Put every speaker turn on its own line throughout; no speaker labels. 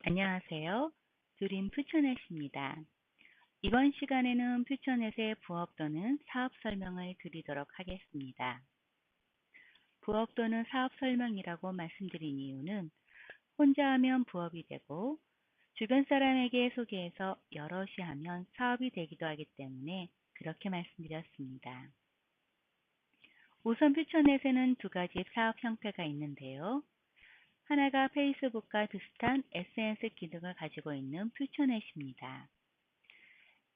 안녕하세요. 드림 퓨처넷입니다. 이번 시간에는 퓨처넷의 부업 또는 사업 설명을 드리도록 하겠습니다. 부업 또는 사업 설명이라고 말씀드린 이유는 혼자 하면 부업이 되고 주변 사람에게 소개해서 여럿이 하면 사업이 되기도 하기 때문에 그렇게 말씀드렸습니다. 우선 퓨처넷에는 두 가지 사업 형태가 있는데요. 하나가 페이스북과 비슷한 SNS 기능을 가지고 있는 퓨처넷입니다.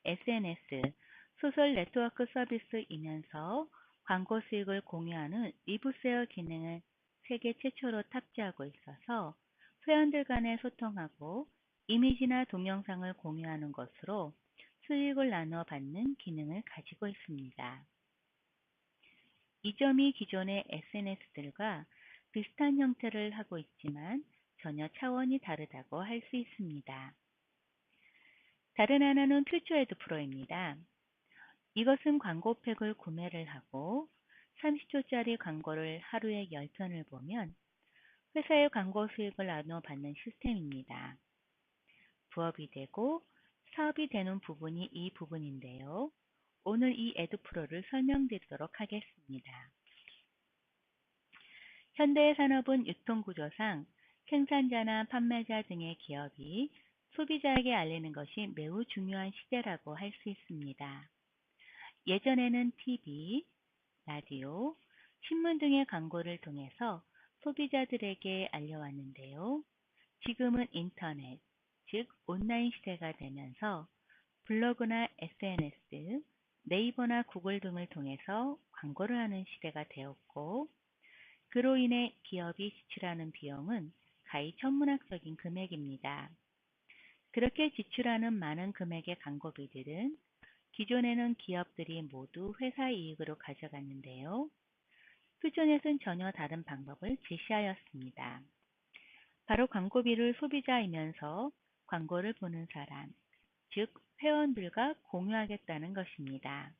SNS, 소셜 네트워크 서비스이면서 광고 수익을 공유하는 리브세어 기능을 세계 최초로 탑재하고 있어서 회원들 간에 소통하고 이미지나 동영상을 공유하는 것으로 수익을 나누어 받는 기능을 가지고 있습니다. 이 점이 기존의 SNS들과 비슷한 형태를 하고 있지만 전혀 차원이 다르다고 할 수 있습니다. 다른 하나는 퓨처에드 프로입니다. 이것은 광고팩을 구매를 하고 30초짜리 광고를 하루에 10편을 보면 회사의 광고 수익을 나누어 받는 시스템입니다. 부업이 되고 사업이 되는 부분이 이 부분인데요. 오늘 이 에드 프로를 설명드리도록 하겠습니다. 현대의 산업은 유통구조상 생산자나 판매자 등의 기업이 소비자에게 알리는 것이 매우 중요한 시대라고 할 수 있습니다. 예전에는 TV, 라디오, 신문 등의 광고를 통해서 소비자들에게 알려왔는데요. 지금은 인터넷, 즉 온라인 시대가 되면서 블로그나 SNS, 네이버나 구글 등을 통해서 광고를 하는 시대가 되었고, 그로 인해 기업이 지출하는 비용은 가히 천문학적인 금액입니다. 그렇게 지출하는 많은 금액의 광고비들은 기존에는 기업들이 모두 회사 이익으로 가져갔는데요. 퓨처넷은 전혀 다른 방법을 제시하였습니다. 바로 광고비를 소비자이면서 광고를 보는 사람, 즉 회원들과 공유하겠다는 것입니다.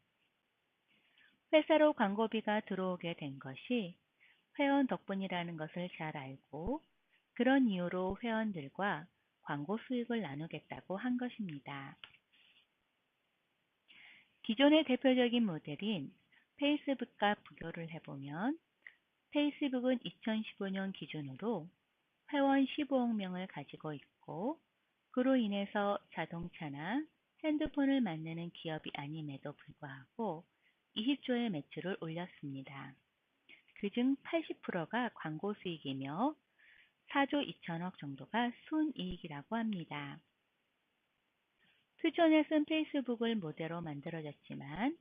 회사로 광고비가 들어오게 된 것이 회원 덕분이라는 것을 잘 알고 그런 이유로 회원들과 광고 수익을 나누겠다고 한 것입니다. 기존의 대표적인 모델인 페이스북과 비교를 해보면 페이스북은 2015년 기준으로 회원 15억 명을 가지고 있고 그로 인해서 자동차나 핸드폰을 만드는 기업이 아님에도 불구하고 20조의 매출을 올렸습니다. 그중 80%가 광고 수익이며 4조 2천억 정도가 순이익이라고 합니다. 퓨처넷은 페이스북을 모델로 만들어졌지만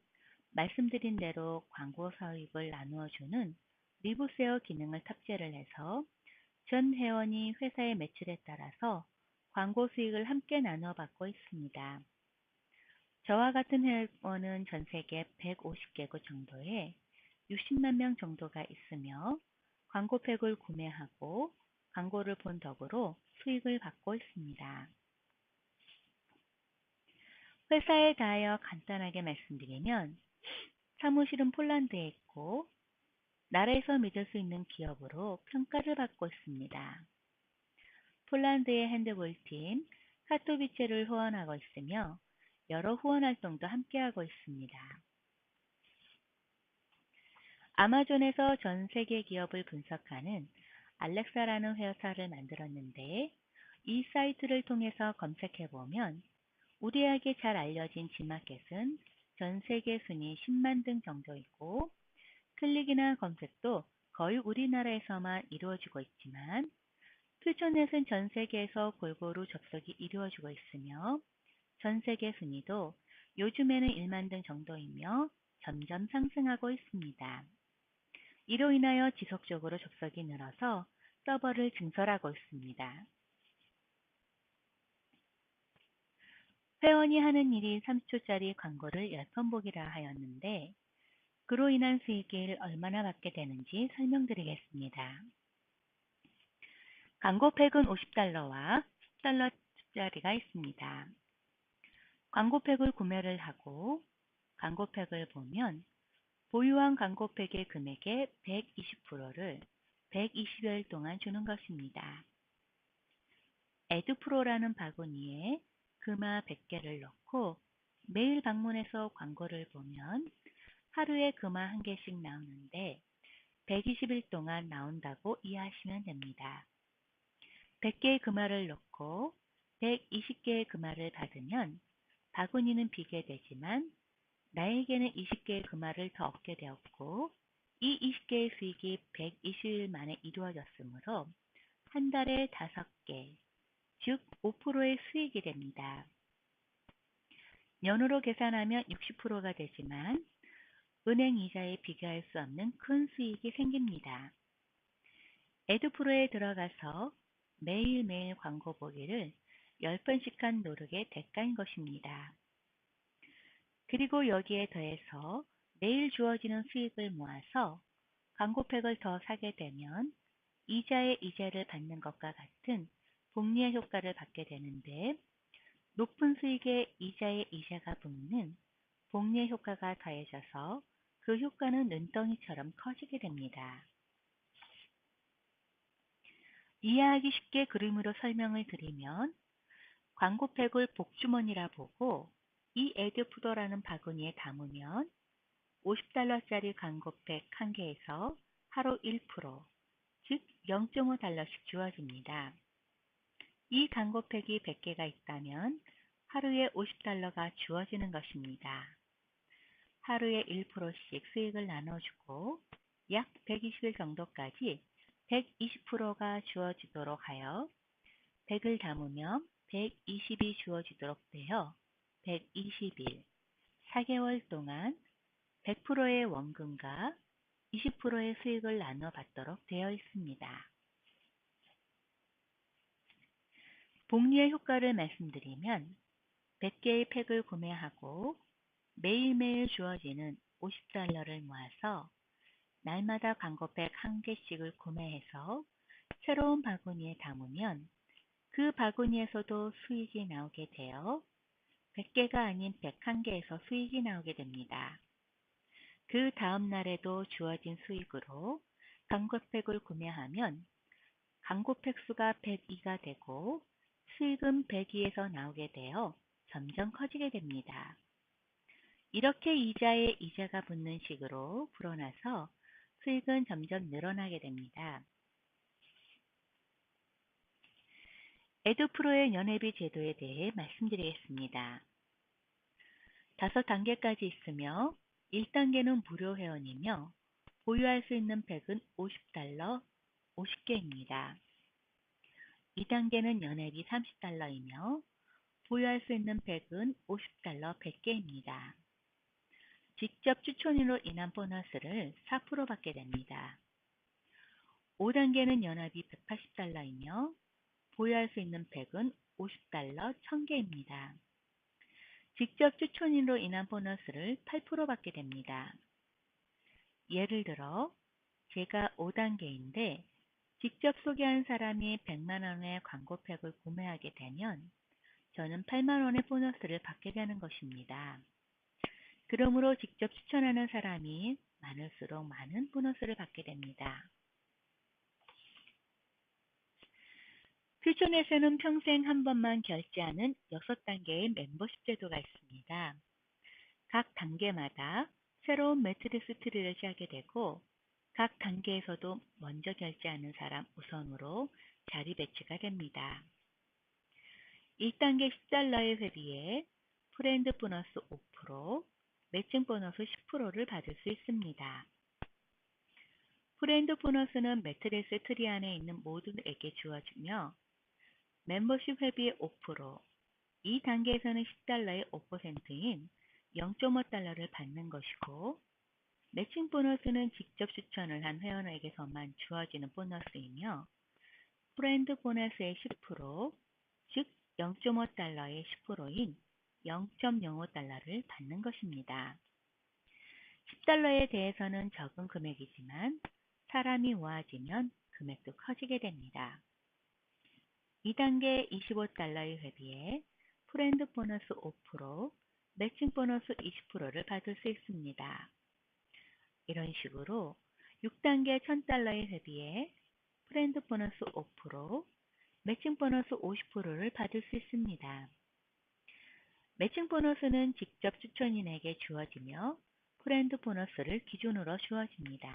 말씀드린 대로 광고 수익을 나누어주는 리브세어 기능을 탑재를 해서 전 회원이 회사의 매출에 따라서 광고 수익을 함께 나누어 받고 있습니다. 저와 같은 회원은 전 세계 150개국 정도에 60만 명 정도가 있으며 광고팩을 구매하고 광고를 본 덕으로 수익을 받고 있습니다. 회사에 대하여 간단하게 말씀드리면 사무실은 폴란드에 있고 나라에서 믿을 수 있는 기업으로 평가를 받고 있습니다. 폴란드의 핸드볼팀 카토비체를 후원하고 있으며 여러 후원 활동도 함께하고 있습니다. 아마존에서 전 세계 기업을 분석하는 알렉사라는 회사를 만들었는데 이 사이트를 통해서 검색해보면 우리에게 잘 알려진 지마켓은 전 세계 순위 10만 등 정도이고 클릭이나 검색도 거의 우리나라에서만 이루어지고 있지만 퓨처넷은 전 세계에서 골고루 접속이 이루어지고 있으며 전 세계 순위도 요즘에는 1만 등 정도이며 점점 상승하고 있습니다. 이로 인하여 지속적으로 접속이 늘어서 서버를 증설하고 있습니다. 회원이 하는 일이 30초짜리 광고를 10번 보기라 하였는데 그로 인한 수익을 얼마나 받게 되는지 설명드리겠습니다. 광고팩은 $50와 $10짜리가 있습니다. 광고팩을 구매를 하고 광고팩을 보면 보유한 광고팩의 금액의 120%를 120일 동안 주는 것입니다. 에듀프로라는 바구니에 금화 100개를 넣고 매일 방문해서 광고를 보면 하루에 금화 1개씩 나오는데 120일 동안 나온다고 이해하시면 됩니다. 100개의 금화를 넣고 120개의 금화를 받으면 바구니는 비게 되지만 나에게는 20개의 금화를 더 얻게 되었고 이 20개의 수익이 120일 만에 이루어졌으므로 한 달에 5개, 즉 5%의 수익이 됩니다. 년으로 계산하면 60%가 되지만 은행 이자에 비교할 수 없는 큰 수익이 생깁니다. 에듀프로에 들어가서 매일매일 광고 보기를 10번씩 한 노력의 대가인 것입니다. 그리고 여기에 더해서 매일 주어지는 수익을 모아서 광고팩을 더 사게 되면 이자의 이자를 받는 것과 같은 복리의 효과를 받게 되는데 높은 수익에 이자의 이자가 붙는 복리의 효과가 더해져서 그 효과는 눈덩이처럼 커지게 됩니다. 이해하기 쉽게 그림으로 설명을 드리면 광고팩을 복주머니라 보고 이 에듀푸더라는 바구니에 담으면 50달러짜리 광고팩 1개에서 하루 1%, 즉 0.5달러씩 주어집니다. 이 광고팩이 100개가 있다면 하루에 50달러가 주어지는 것입니다. 하루에 1%씩 수익을 나눠주고 약 120일 정도까지 120%가 주어지도록 하여 100을 담으면 120이 주어지도록 되어 120일, 4개월 동안 100%의 원금과 20%의 수익을 나눠 받도록 되어 있습니다. 복리의 효과를 말씀드리면 100개의 팩을 구매하고 매일매일 주어지는 50달러를 모아서 날마다 광고팩 1개씩을 구매해서 새로운 바구니에 담으면 그 바구니에서도 수익이 나오게 되어 100개가 아닌 101개에서 수익이 나오게 됩니다. 그 다음 날에도 주어진 수익으로 광고팩을 구매하면 광고팩 수가 102가 되고 수익은 102에서 나오게 되어 점점 커지게 됩니다. 이렇게 이자에 이자가 붙는 식으로 불어나서 수익은 점점 늘어나게 됩니다. 에듀프로의 연회비 제도에 대해 말씀드리겠습니다. 5단계까지 있으며 1단계는 무료 회원이며 보유할 수 있는 팩은 50달러 50개입니다. 2단계는 연회비 30달러이며 보유할 수 있는 팩은 50달러 100개입니다. 직접 추천으로 인한 보너스를 4% 받게 됩니다. 5단계는 연합이 180달러이며 보유할 수 있는 팩은 50달러 1000개입니다. 직접 추천으로 인한 보너스를 8% 받게 됩니다. 예를 들어 제가 5단계인데 직접 소개한 사람이 100만원의 광고팩을 구매하게 되면 저는 8만원의 보너스를 받게 되는 것입니다. 그러므로 직접 추천하는 사람이 많을수록 많은 보너스를 받게 됩니다. 퓨전에서는 평생 한 번만 결제하는 6단계의 멤버십 제도가 있습니다. 각 단계마다 새로운 매트리스 트리를 짜게 되고 각 단계에서도 먼저 결제하는 사람 우선으로 자리 배치가 됩니다. 1단계 10달러의 회비에 프렌드 보너스 5%, 매칭 보너스 10%를 받을 수 있습니다. 프렌드 보너스는 매트리스 트리 안에 있는 모두에게 주어지며 멤버십 회비의 5%, 이 단계에서는 10달러의 5%인 0.5달러를 받는 것이고 매칭 보너스는 직접 추천을 한 회원에게서만 주어지는 보너스이며 프렌드 보너스의 10%, 즉 0.5달러의 10%인 0.05달러를 받는 것입니다. 10달러에 대해서는 적은 금액이지만 사람이 모아지면 금액도 커지게 됩니다. 2단계 25달러의 회비에 프렌드 보너스 5%, 매칭 보너스 20%를 받을 수 있습니다. 이런 식으로 6단계 1000달러의 회비에 프렌드 보너스 5%, 매칭 보너스 50%를 받을 수 있습니다. 매칭 보너스는 직접 추천인에게 주어지며 프렌드 보너스를 기준으로 주어집니다.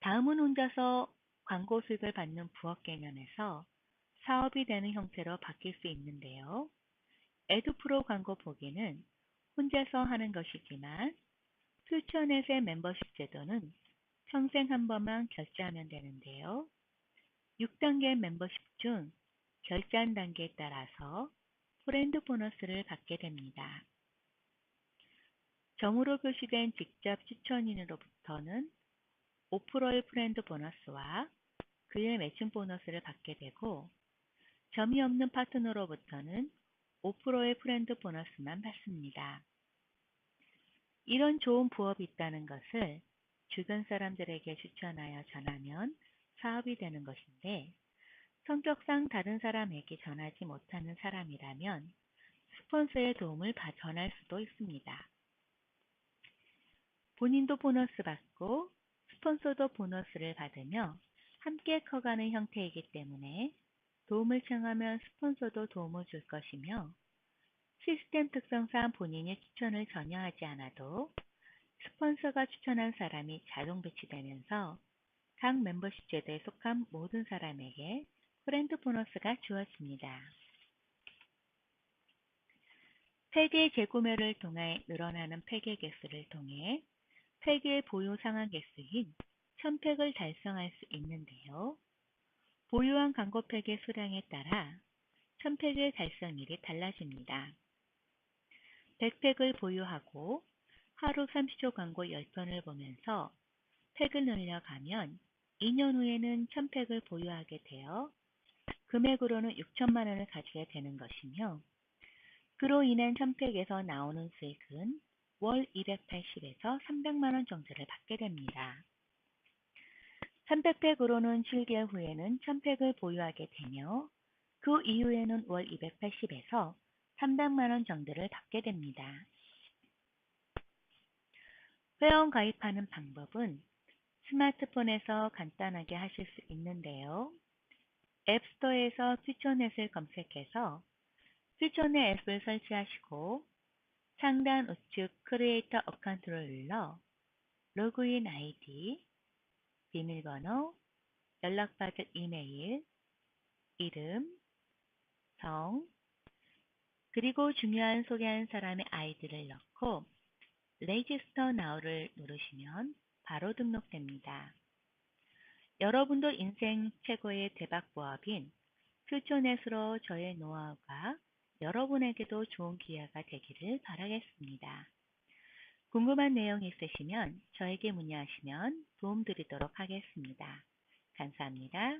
다음은 혼자서 광고 수익을 받는 부업 개념에서 사업이 되는 형태로 바뀔 수 있는데요. 에듀프로 광고 보기는 혼자서 하는 것이지만 퓨처넷의 멤버십 제도는 평생 한 번만 결제하면 되는데요. 6단계 멤버십 중 결제한 단계에 따라서 프렌드 보너스를 받게 됩니다. 점으로 표시된 직접 추천인으로부터는 5%의 프렌드 보너스와 그의 매칭 보너스를 받게 되고 점이 없는 파트너로부터는 5%의 프렌드 보너스만 받습니다. 이런 좋은 부업이 있다는 것을 주변 사람들에게 추천하여 전하면 사업이 되는 것인데 성격상 다른 사람에게 전하지 못하는 사람이라면 스폰서의 도움을 전할 수도 있습니다. 본인도 보너스 받고 스폰서도 보너스를 받으며 함께 커가는 형태이기 때문에 도움을 청하면 스폰서도 도움을 줄 것이며 시스템 특성상 본인이 추천을 전혀 하지 않아도 스폰서가 추천한 사람이 자동 배치되면서 각 멤버십 제도에 속한 모든 사람에게 프렌드 보너스가 주어집니다. 팩의 재구매를 통해 늘어나는 팩의 개수를 통해 팩의 보유 상한 개수인 1000팩을 달성할 수 있는데요. 보유한 광고 팩의 수량에 따라 1000팩의 달성일이 달라집니다. 100팩을 보유하고 하루 30초 광고 10편을 보면서 팩을 늘려가면 2년 후에는 1000팩을 보유하게 되어 금액으로는 6천만 원을 가지게 되는 것이며 그로 인한 1000팩에서 나오는 수익은 월 280에서 300만 원 정도를 받게 됩니다. 300팩으로는 7개월 후에는 1000팩을 보유하게 되며 그 이후에는 월 280에서 300만 원 정도를 받게 됩니다. 회원 가입하는 방법은 스마트폰에서 간단하게 하실 수 있는데요. 앱스토어에서 퓨처넷을 검색해서 퓨처넷 앱을 설치하시고 상단 우측 크리에이터 어카운트를 눌러 로그인 아이디, 비밀번호, 연락받을 이메일, 이름, 성, 그리고 중요한 소개한 사람의 아이디를 넣고 레지스터 now를 누르시면 바로 등록됩니다. 여러분도 인생 최고의 대박 부업인 퓨처넷으로 저의 노하우가 여러분에게도 좋은 기회가 되기를 바라겠습니다. 궁금한 내용이 있으시면 저에게 문의하시면 도움드리도록 하겠습니다. 감사합니다.